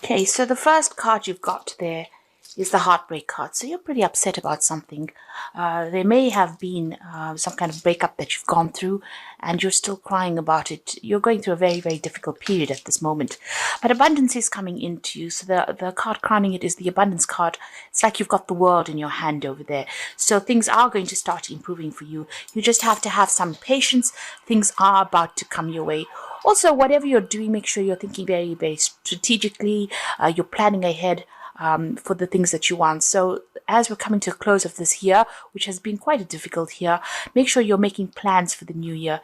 Okay, so the first card you've got there is the heartbreak card. So you're pretty upset about something. There may have been some kind of breakup that you've gone through and you're still crying about it. You're going through a very, very difficult period at this moment. But abundance is coming into you. So the card crowning it is the abundance card. It's like you've got the world in your hand over there. So things are going to start improving for you. You just have to have some patience. Things are about to come your way. Also, whatever you're doing, make sure you're thinking very, very strategically. You're planning ahead for the things that you want. So as we're coming to a close of this year, which has been quite a difficult year, make sure you're making plans for the new year.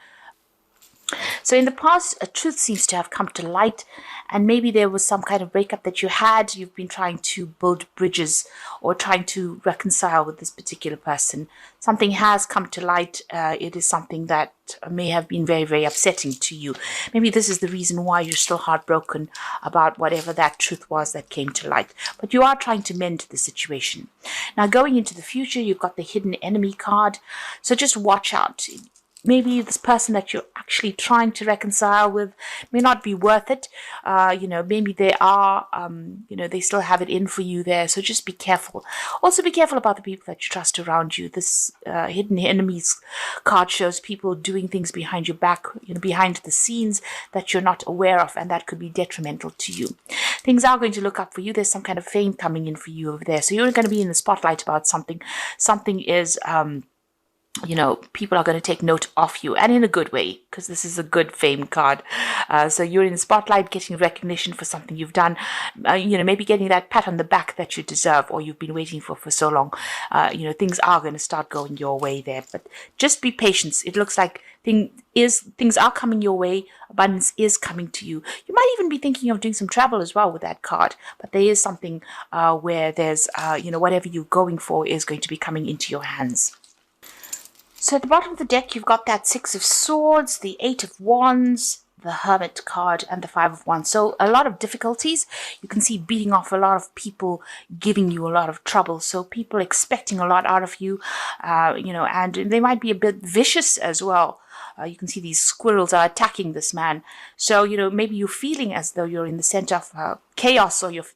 So in the past, a truth seems to have come to light, and maybe there was some kind of breakup that you had. You've been trying to build bridges or trying to reconcile with this particular person. Something has come to light. It is something that may have been very, very upsetting to you. Maybe this is the reason why you're still heartbroken about whatever that truth was that came to light. But you are trying to mend the situation. Now, going into the future, you've got the hidden enemy card. So just watch out. Maybe this person that you're actually trying to reconcile with may not be worth it. Maybe they are, they still have it in for you there. So just be careful. Also be careful about the people that you trust around you. This hidden enemies card shows people doing things behind your back, behind the scenes that you're not aware of, and that could be detrimental to you. Things are going to look up for you. There's some kind of fame coming in for you over there. So you're going to be in the spotlight about something. Something is... people are going to take note of you, and in a good way, because this is a good fame card. So you're in the spotlight, getting recognition for something you've done, maybe getting that pat on the back that you deserve or you've been waiting for so long. Things are going to start going your way there, but just be patient. It looks like things are coming your way. Abundance is coming to you. You might even be thinking of doing some travel as well with that card, but there is something where there's, whatever you're going for is going to be coming into your hands. So at the bottom of the deck, you've got that Six of Swords, the Eight of Wands, the Hermit card, and the Five of Wands. So a lot of difficulties. You can see beating off a lot of people, giving you a lot of trouble. So people expecting a lot out of you, and they might be a bit vicious as well. You can see these squirrels are attacking this man. So, maybe you're feeling as though you're in the center of chaos, or you're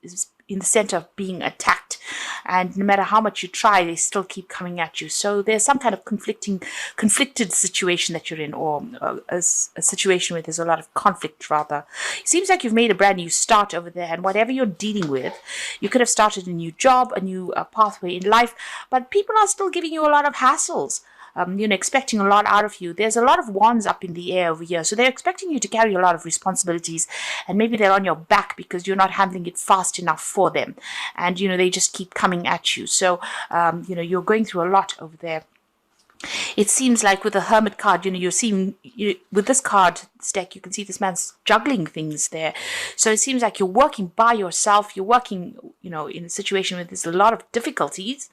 in the center of being attacked. And no matter how much you try, they still keep coming at you. So there's some kind of conflicted situation that you're in, or a situation where there's a lot of conflict, rather. It seems like you've made a brand new start over there, and whatever you're dealing with, you could have started a new job, a new pathway in life, but people are still giving you a lot of hassles. Expecting a lot out of you. There's a lot of wands up in the air over here. So they're expecting you to carry a lot of responsibilities, and maybe they're on your back because you're not handling it fast enough for them. And, they just keep coming at you. So, you're going through a lot over there. It seems like with the Hermit card, you're seeing, with this card, this deck, you can see this man's juggling things there. So it seems like you're working by yourself. You're working, in a situation where there's a lot of difficulties,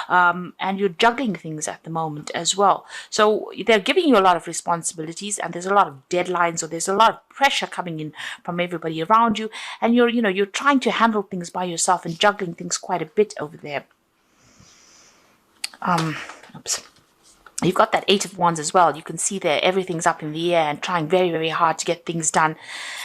and you're juggling things at the moment as well. So they're giving you a lot of responsibilities, and there's a lot of deadlines, or there's a lot of pressure coming in from everybody around you. And you're trying to handle things by yourself and juggling things quite a bit over there. Oops. You've got that Eight of Wands as well. You can see there everything's up in the air and trying very, very hard to get things done.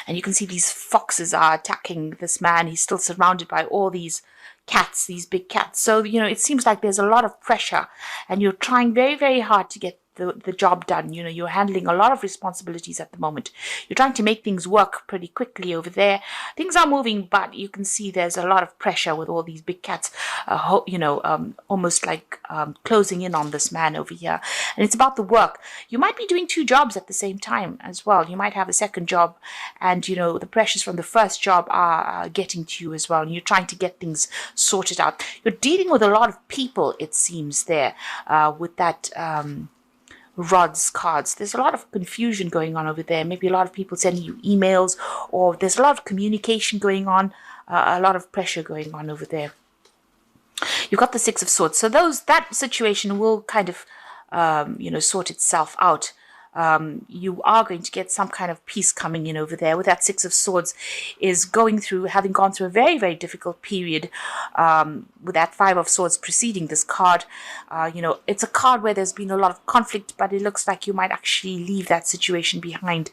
And you can see these foxes are attacking this man. He's still surrounded by all these cats, these big cats. So, it seems like there's a lot of pressure, and you're trying very, very hard to get the job done. You're handling a lot of responsibilities at the moment. You're trying to make things work pretty quickly over there. Things are moving, but you can see there's a lot of pressure with all these big cats, almost like closing in on this man over here. And it's about the work. You might be doing two jobs at the same time as well. You might have a second job, and, the pressures from the first job are getting to you as well. And you're trying to get things sorted out. You're dealing with a lot of people, it seems, there with that... rods cards. There's a lot of confusion going on over there. Maybe a lot of people sending you emails, or there's a lot of communication going on, a lot of pressure going on over there. You've got the Six of Swords. So that situation will kind of, sort itself out. you are going to get some kind of peace coming in over there. With that Six of Swords is having gone through a very, very difficult period, with that Five of Swords preceding this card. It's a card where there's been a lot of conflict, but it looks like you might actually leave that situation behind.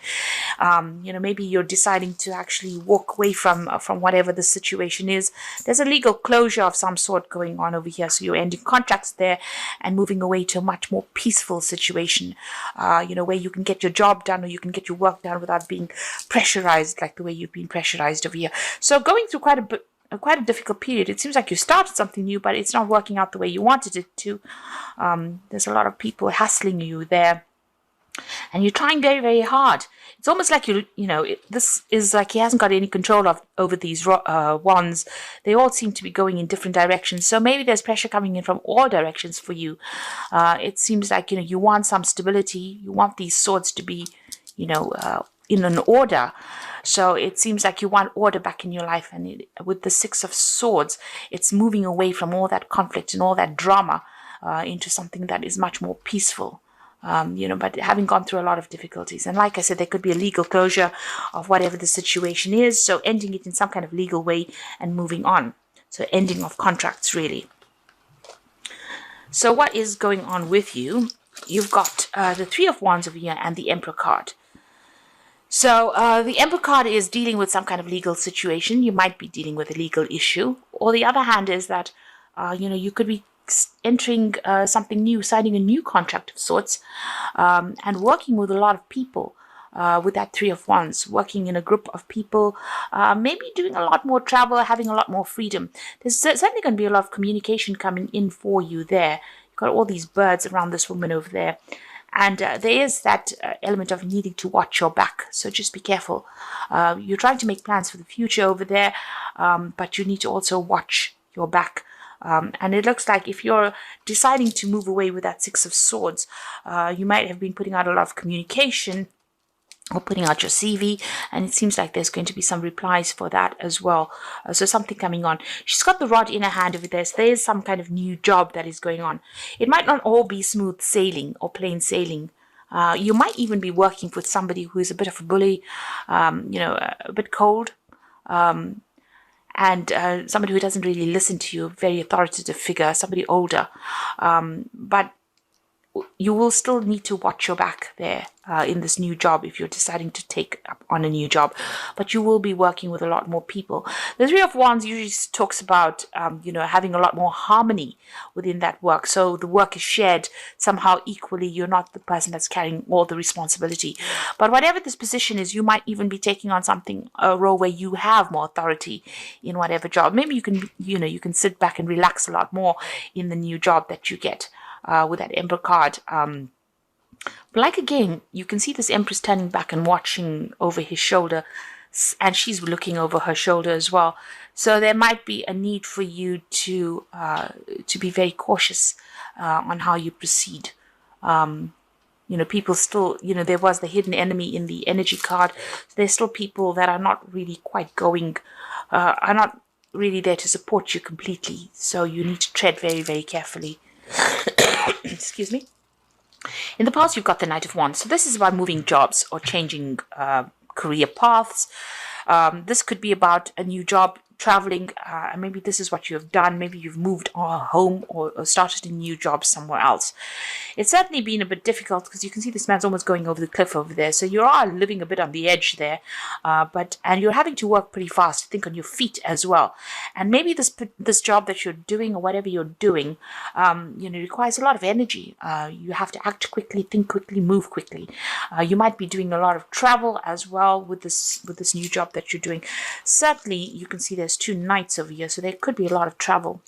Maybe you're deciding to actually walk away from whatever the situation is. There's a legal closure of some sort going on over here, so you're ending contracts there and moving away to a much more peaceful situation, where you can get your job done, or you can get your work done without being pressurized like the way you've been pressurized over here. So going through quite a difficult period. It seems like you started something new, but it's not working out the way you wanted it to. There's a lot of people hassling you there, and you're trying very, very hard. It's almost like this is like he hasn't got any control over these wands. They all seem to be going in different directions. So maybe there's pressure coming in from all directions for you. It seems like, you want some stability. You want these swords to be, in an order. So it seems like you want order back in your life. And with the Six of Swords, it's moving away from all that conflict and all that drama into something that is much more peaceful. But having gone through a lot of difficulties. And like I said, there could be a legal closure of whatever the situation is. So ending it in some kind of legal way and moving on. So ending of contracts, really. So what is going on with you? You've got the Three of Wands over here and the Emperor card. So the Emperor card is dealing with some kind of legal situation. You might be dealing with a legal issue. Or the other hand is that, you could be entering something new, signing a new contract of sorts, and working with a lot of people with that Three of Wands, working in a group of people, maybe doing a lot more travel, having a lot more freedom. There's certainly going to be a lot of communication coming in for you there. You've got all these birds around this woman over there. And there is that element of needing to watch your back. So just be careful. You're trying to make plans for the future over there, but you need to also watch your back. And it looks like if you're deciding to move away with that Six of Swords, you might have been putting out a lot of communication or putting out your CV, and it seems like there's going to be some replies for that as well. So something coming on. She's got the rod in her hand over there, so there is some kind of new job that is going on. It might not all be smooth sailing or plain sailing. You might even be working with somebody who is a bit of a bully, a bit cold, and somebody who doesn't really listen to you, a very authoritative figure, somebody older. But you will still need to watch your back there in this new job if you're deciding to take up on a new job. But you will be working with a lot more people. The Three of Wands usually talks about, having a lot more harmony within that work. So the work is shared somehow equally. You're not the person that's carrying all the responsibility. But whatever this position is, you might even be taking on a role where you have more authority in whatever job. Maybe you can sit back and relax a lot more in the new job that you get. With that Emperor card. But like again, you can see this Empress turning back and watching over his shoulder, and she's looking over her shoulder as well. So there might be a need for you to be very cautious on how you proceed. People still, there was the hidden enemy in the energy card. There's still people that are not really quite are not really there to support you completely. So you need to tread very, very carefully. Excuse me. In the past, you've got the Knight of Wands. So this is about moving jobs or changing career paths. This could be about a new job, traveling, and maybe this is what you have done. Maybe you've moved home or started a new job somewhere else. It's certainly been a bit difficult because you can see this man's almost going over the cliff over there. So you are living a bit on the edge there, and you're having to work pretty fast, think on your feet as well. And maybe this job that you're doing or whatever you're doing, requires a lot of energy. You have to act quickly, think quickly, move quickly. You might be doing a lot of travel as well with this new job that you're doing. Certainly, you can see there's two knights over here, so there could be a lot of travel.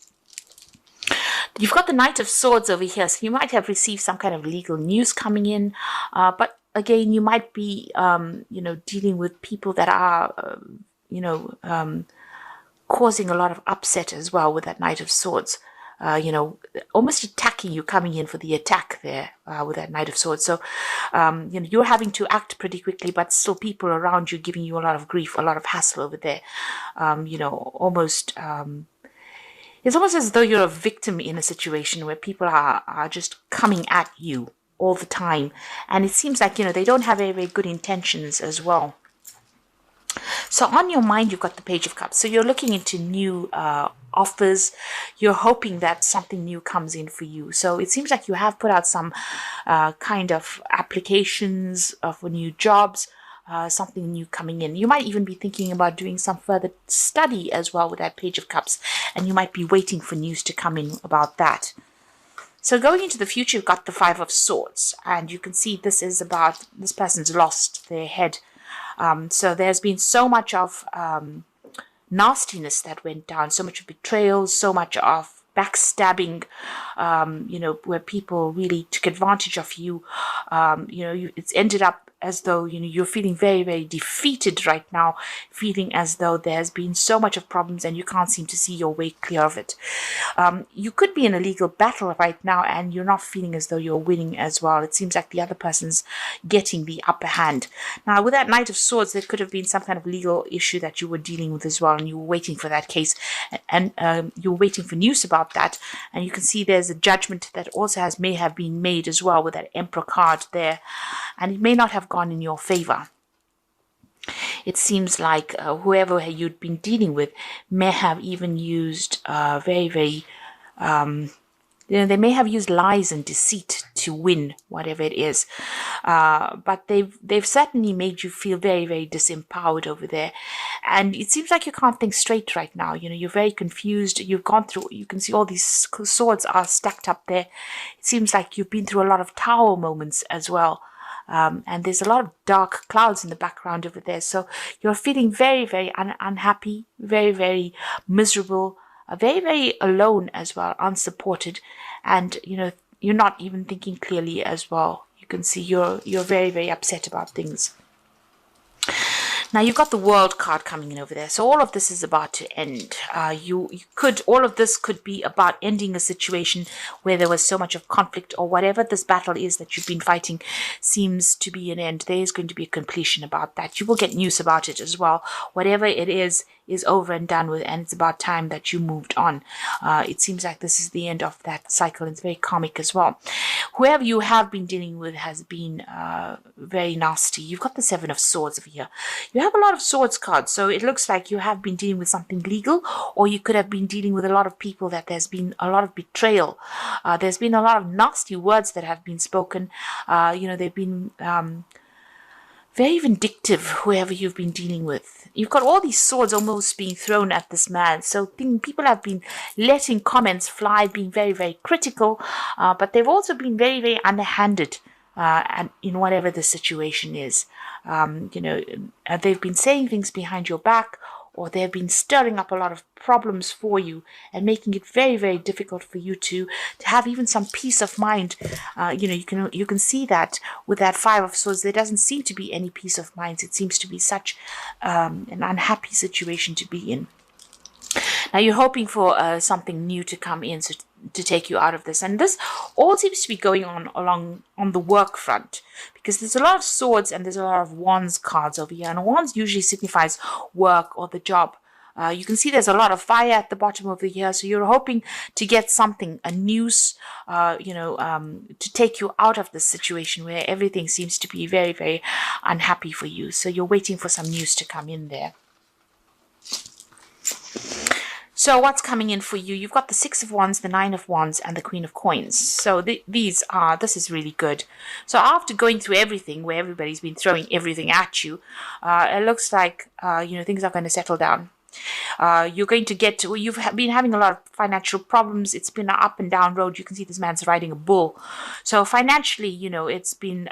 You've got the Knight of Swords over here, so you might have received some kind of legal news coming in, but again, you might be, dealing with people that are, causing a lot of upset as well with that Knight of Swords. Almost attacking you, coming in for the attack there with that Knight of Swords. So, you're having to act pretty quickly, but still people around you giving you a lot of grief, a lot of hassle over there. It's almost as though you're a victim in a situation where people are just coming at you. all the time. And it seems like, they don't have very, very good intentions as well. So on your mind, you've got the Page of Cups. So you're looking into new offers. You're hoping that something new comes in for you. So it seems like you have put out some kind of applications for new jobs, something new coming in. You might even be thinking about doing some further study as well with that Page of Cups. And you might be waiting for news to come in about that. So going into the future, you've got the Five of Swords. And you can see this is about this person's lost their head. So there's been so much of nastiness that went down, so much of betrayal, so much of backstabbing, where people really took advantage of you. It's ended up as though, you're feeling very, very defeated right now, feeling as though there's been so much of problems and you can't seem to see your way clear of it. You could be in a legal battle right now and you're not feeling as though you're winning as well. It seems like the other person's getting the upper hand. Now, with that Knight of Swords, there could have been some kind of legal issue that you were dealing with as well, and you were waiting for that case, and you were waiting for news about that. And you can see there's a judgment that also may have been made as well with that Emperor card there, and it may not have gone in your favor. It seems like whoever you'd been dealing with may have even used very, very, they may have used lies and deceit to win whatever it is. But they've certainly made you feel very, very disempowered over there. And it seems like you can't think straight right now. You're very confused. You've gone through, you can see all these swords are stacked up there. It seems like you've been through a lot of tower moments as well. And there's a lot of dark clouds in the background over there. So you're feeling very, very unhappy, very, very miserable, very, very alone as well, unsupported. And, you're not even thinking clearly as well. You can see you're very, very upset about things. Now you've got the World card coming in over there. So all of this is about to end. All of this could be about ending a situation where there was so much of conflict, or whatever this battle is that you've been fighting seems to be an end. There is going to be a completion about that. You will get news about it as well. Whatever it is over and done with, and it's about time that you moved on. It seems like this is the end of that cycle. It's very karmic as well. Whoever you have been dealing with has been very nasty. You've got the Seven of Swords over here. You have a lot of swords cards, so it looks like you have been dealing with something legal, or you could have been dealing with a lot of people that there's been a lot of betrayal. There's been a lot of nasty words that have been spoken. They've been very vindictive, whoever you've been dealing with. You've got all these swords almost being thrown at this man. So people have been letting comments fly, being very, very critical, but they've also been very, very underhanded and in whatever the situation is. They've been saying things behind your back, or they've been stirring up a lot of problems for you and making it very, very difficult for you to have even some peace of mind. You can see that with that Five of Swords, there doesn't seem to be any peace of mind. It seems to be such an unhappy situation to be in. Now you're hoping for something new to come in to take you out of this. And this all seems to be going on the work front, because there's a lot of swords and there's a lot of wands cards over here. And wands usually signifies work or the job. You can see there's a lot of fire at the bottom over here. So you're hoping to get something, a news, to take you out of this situation where everything seems to be very, very unhappy for you. So you're waiting for some news to come in there. So what's coming in for you? You've got the Six of Wands, the Nine of Wands, and the Queen of Coins. So this is really good. So after going through everything, where everybody's been throwing everything at you, it looks like things are going to settle down. You're going to you've been having a lot of financial problems. It's been an up and down road. You can see this man's riding a bull. So financially, it's been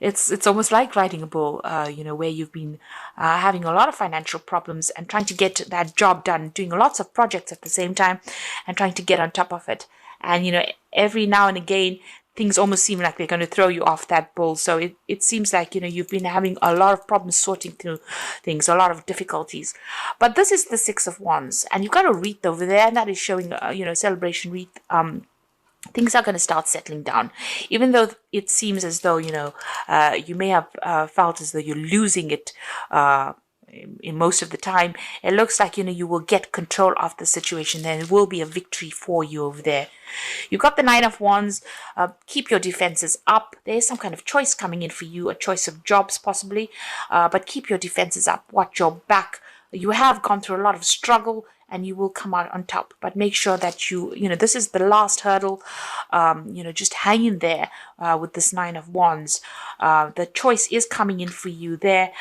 it's almost like riding a bull, where you've been having a lot of financial problems and trying to get that job done, doing lots of projects at the same time and trying to get on top of it. And, every now and again, things almost seem like they're going to throw you off that bull. So it seems like, you've been having a lot of problems sorting through things, a lot of difficulties. But this is the Six of Wands, and you've got a wreath over there, and that is showing, celebration wreath. Things are going to start settling down, even though it seems as though, you may have felt as though you're losing it in most of the time, it looks like, you will get control of the situation. Then it will be a victory for you over there. You've got the Nine of Wands. Keep your defenses up. There's some kind of choice coming in for you, a choice of jobs possibly, but keep your defenses up. Watch your back. You have gone through a lot of struggle and you will come out on top, but make sure that this is the last hurdle. Just hang in there with this Nine of Wands. The choice is coming in for you there,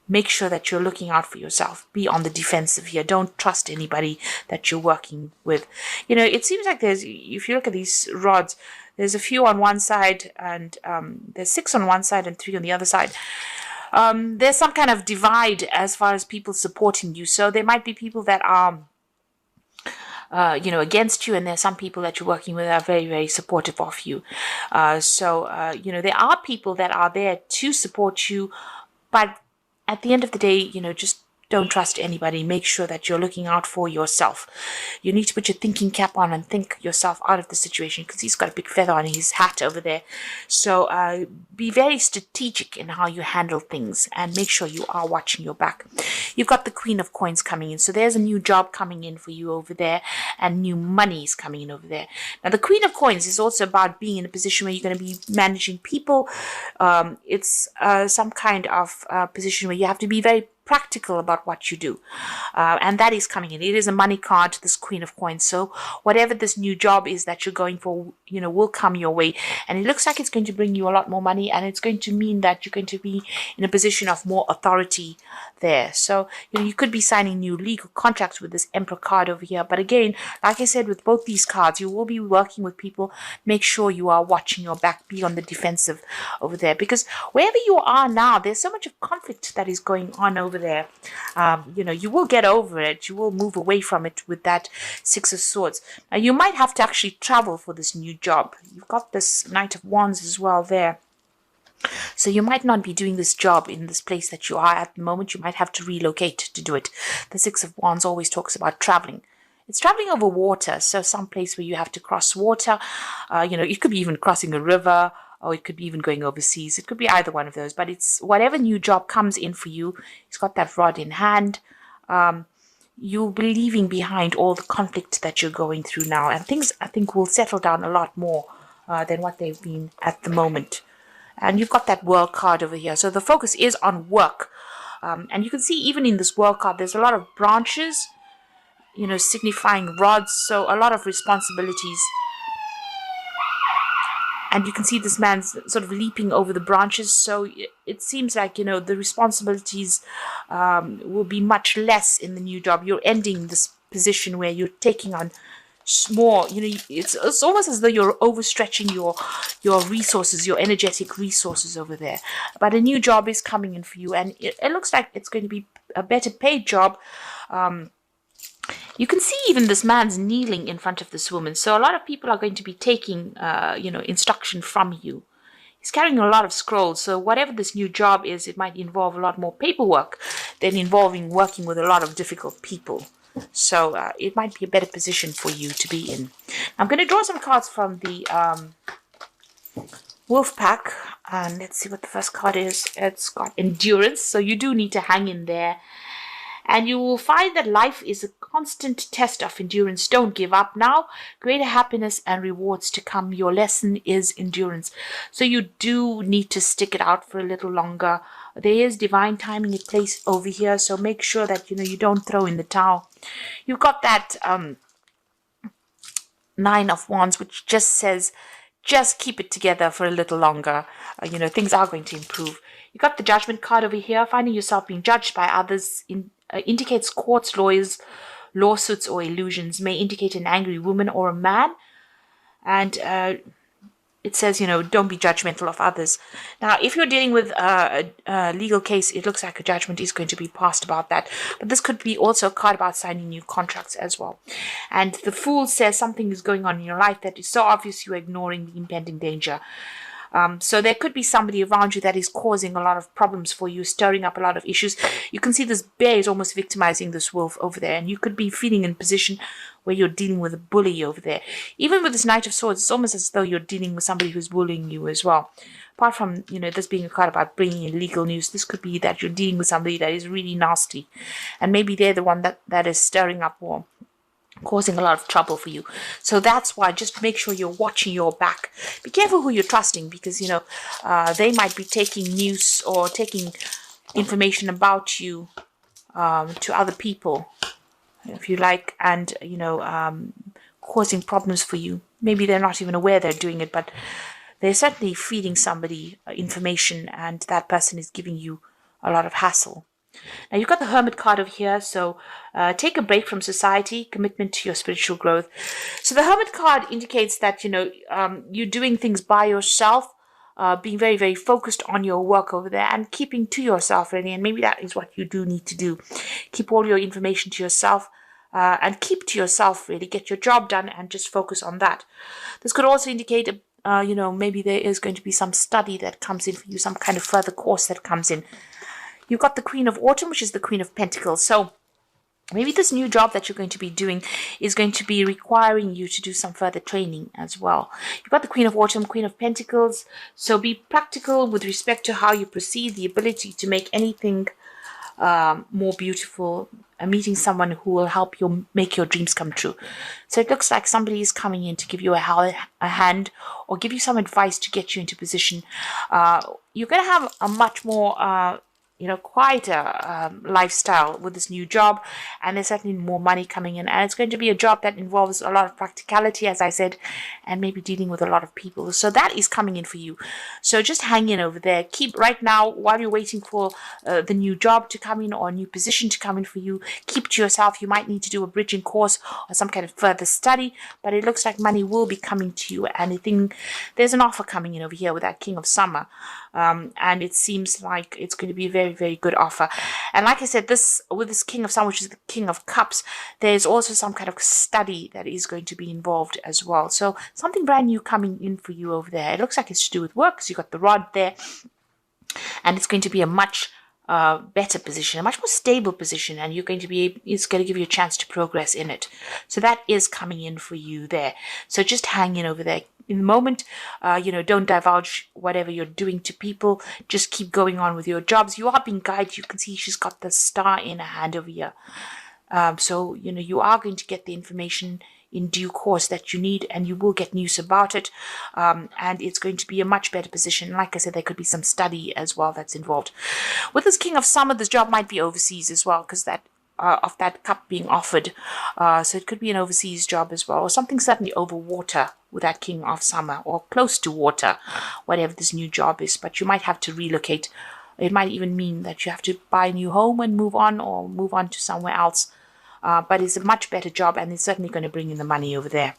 make sure that you're looking out for yourself. Be on the defensive here. Don't trust anybody that you're working with. It seems like if you look at these rods, there's a few on one side and there's 6 on one side and 3 on the other side. There's some kind of divide as far as people supporting you. So there might be people that are, against you, and there's some people that you're working with that are very, very supportive of you. There are people that are there to support you, but at the end of the day, just don't trust anybody. Make sure that you're looking out for yourself. You need to put your thinking cap on and think yourself out of the situation, because he's got a big feather on his hat over there. So be very strategic in how you handle things and make sure you are watching your back. You've got the Queen of Coins coming in. So there's a new job coming in for you over there, and new money is coming in over there. Now, the Queen of Coins is also about being in a position where you're going to be managing people. It's some kind of position where you have to be very practical about what you do, and that is coming in. It is a money card, this Queen of Coins. So whatever this new job is that you're going for, will come your way, and it looks like it's going to bring you a lot more money, and it's going to mean that you're going to be in a position of more authority there. So you could be signing new legal contracts with this Emperor card over here. But again, like I said, with both these cards, you will be working with people. Make sure you are watching your back. Be on the defensive over there, because wherever you are now, there's so much of conflict that is going on over there. You will get over it. You will move away from it with that Six of Swords. Now, you might have to actually travel for this new job. You've got this Knight of Wands as well there. So you might not be doing this job in this place that you are at the moment. You might have to relocate to do it. The Six of Wands always talks about traveling. It's traveling over water, so some place where you have to cross water. It could be even crossing a river, or it could be even going overseas. It could be either one of those, but it's whatever new job comes in for you. He's got that rod in hand. You'll be leaving behind all the conflict that you're going through now, and things, I think, will settle down a lot more than what they've been at the moment. And you've got that World card over here, so the focus is on work. And you can see even in this World card, there's a lot of branches, signifying rods, so a lot of responsibilities. And you can see this man's sort of leaping over the branches. So it seems like, the responsibilities will be much less in the new job. You're ending this position where you're taking on more. It's almost as though you're overstretching your resources, your energetic resources over there. But a new job is coming in for you. And it looks like it's going to be a better paid job. You can see even this man's kneeling in front of this woman. So a lot of people are going to be taking, instruction from you. He's carrying a lot of scrolls. So whatever this new job is, it might involve a lot more paperwork than involving working with a lot of difficult people. So it might be a better position for you to be in. I'm going to draw some cards from the Wolf Pack. And let's see what the first card is. It's got endurance. So you do need to hang in there. And you will find that life is a constant test of endurance. Don't give up now. Greater happiness and rewards to come. Your lesson is endurance. So you do need to stick it out for a little longer. There is divine timing in place over here. So make sure that, you don't throw in the towel. You've got that Nine of Wands, which just says, just keep it together for a little longer. Things are going to improve. You got the Judgment card over here. Finding yourself being judged by others indicates courts, lawyers, lawsuits, or illusions. May indicate an angry woman or a man. And it says, don't be judgmental of others. Now, if you're dealing with a legal case, it looks like a judgment is going to be passed about that. But this could be also a card about signing new contracts as well. And the Fool says something is going on in your life that is so obvious you're ignoring the impending danger. So there could be somebody around you that is causing a lot of problems for you, stirring up a lot of issues. You can see this bear is almost victimizing this wolf over there, and you could be feeling in a position where you're dealing with a bully over there. Even with this Knight of Swords, it's almost as though you're dealing with somebody who's bullying you as well. Apart from, this being a card about bringing in legal news, this could be that you're dealing with somebody that is really nasty. And maybe they're the one that is stirring up war, causing a lot of trouble for you. So that's why just make sure you're watching your back. Be careful who you're trusting, because, they might be taking news or taking information about you to other people, if you like, and, causing problems for you. Maybe they're not even aware they're doing it, but they're certainly feeding somebody information, and that person is giving you a lot of hassle. Now, you've got the Hermit card over here, so take a break from society, commitment to your spiritual growth. So the Hermit card indicates that, you're doing things by yourself, being very, very focused on your work over there and keeping to yourself, really. And maybe that is what you do need to do. Keep all your information to yourself. And keep to yourself, really. Get your job done and just focus on that. This could also indicate, maybe there is going to be some study that comes in for you, some kind of further course that comes in. You've got the Queen of Autumn, which is the Queen of Pentacles. So maybe this new job that you're going to be doing is going to be requiring you to do some further training as well. You've got the Queen of Autumn, Queen of Pentacles. So be practical with respect to how you proceed, the ability to make anything more beautiful, meeting someone who will help you make your dreams come true. So it looks like somebody is coming in to give you a hand or give you some advice to get you into position. You're going to have a much more quieter lifestyle with this new job, and there's certainly more money coming in, and it's going to be a job that involves a lot of practicality, as I said, and maybe dealing with a lot of people. So that is coming in for you. So just hang in over there. Keep right now, while you're waiting for the new job to come in or a new position to come in for you, keep to yourself. You might need to do a bridging course or some kind of further study, but it looks like money will be coming to you, and I think there's an offer coming in over here with that King of Summer, and it seems like it's going to be a very, very good offer. And like I said, with this King of Summer, which is the King of Cups, there's also some kind of study that is going to be involved as well. So something brand new coming in for you over there. It looks like it's to do with work, because you've got the rod there, and it's going to be a much better position, a much more stable position, and it's going to give you a chance to progress in it. So that is coming in for you there. So just hang in over there. In the moment, don't divulge whatever you're doing to people. Just keep going on with your jobs. You are being guided. You can see she's got the star in her hand over here. So, you are going to get the information in due course that you need, and you will get news about it. And it's going to be a much better position. Like I said, there could be some study as well that's involved. With this King of Summer, this job might be overseas as well, because of that cup being offered. So it could be an overseas job as well, or something certainly over water with that King of Summer, or close to water, whatever this new job is. But you might have to relocate. It might even mean that you have to buy a new home and move on, or move on to somewhere else. But it's a much better job, and it's certainly going to bring in the money over there.